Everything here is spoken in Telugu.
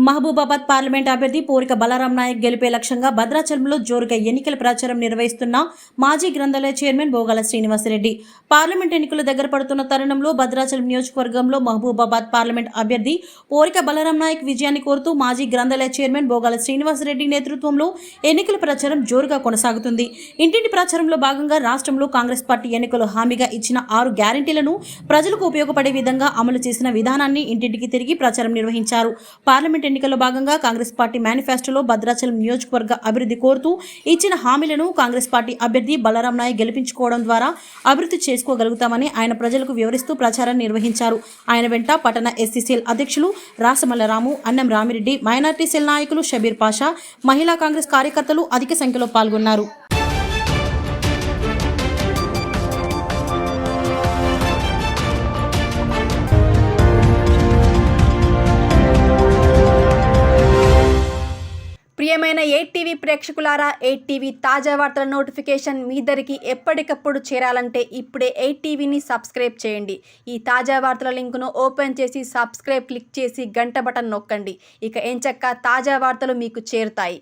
మహబూబాబాద్ పార్లమెంట్ అభ్యర్థి పోరిక బలరాం నాయక్ గెలిపే లక్ష్యంగా భద్రాచలంలో జోరుగా ఎన్నికల ప్రచారం నిర్వహిస్తున్న మాజీ గ్రంథాలయ చైర్మన్ బోగాల శ్రీనివాసరెడ్డి పార్లమెంట్ ఎన్నికలు దగ్గర పడుతున్న తరుణంలో భద్రాచలం నియోజకవర్గంలో మహబూబాబాద్ పార్లమెంట్ అభ్యర్థి పోరిక బలరాం నాయక్ విజయాన్ని కోరుతూ మాజీ గ్రంథాలయ చైర్మన్ బోగాల శ్రీనివాసరెడ్డి నేతృత్వంలో ఎన్నికల ప్రచారం జోరుగా కొనసాగుతుంది. ఇంటింటి ప్రచారంలో భాగంగా రాష్ట్రంలో కాంగ్రెస్ పార్టీ ఎన్నికలు హామీగా ఇచ్చిన 6 గ్యారెంటీలను ప్రజలకు ఉపయోగపడే విధంగా అమలు చేసిన విధానాన్ని ఇంటింటికి తిరిగి ప్రచారం నిర్వహించారు. పార్లమెంట్ ఎన్నికల్లో భాగంగా కాంగ్రెస్ పార్టీ మేనిఫెస్టోలో భద్రాచలం నియోజకవర్గ అభివృద్ధి కోరుతూ ఇచ్చిన హామీలను కాంగ్రెస్ పార్టీ అభ్యర్థి బలరాం నాయక్ గెలిపించుకోవడం ద్వారా అభివృద్ధి చేసుకోగలుగుతామని ఆయన ప్రజలకు వివరిస్తూ ప్రచారం నిర్వహించారు. ఆయన వెంట పట్టణ ఎస్సీసీఎల్ అధ్యక్షులు రాసమల్లరాము, అన్నం రామిరెడ్డి, మైనార్టీ సెల్ నాయకులు షబీర్ పాషా, మహిళా కాంగ్రెస్ కార్యకర్తలు అధిక సంఖ్యలో పాల్గొన్నారు. ప్రియమైన 8TV ప్రేక్షకులారా, 8TV తాజా వార్తల నోటిఫికేషన్ మీ దరికి ఎప్పటికప్పుడు చేరాలంటే ఇప్పుడే 8TVని సబ్స్క్రైబ్ చేయండి. ఈ తాజా వార్తల లింకును ఓపెన్ చేసి సబ్స్క్రైబ్ క్లిక్ చేసి గంట బటన్ నొక్కండి. ఇక ఎంచక్కా తాజా వార్తలు మీకు చేరుతాయి.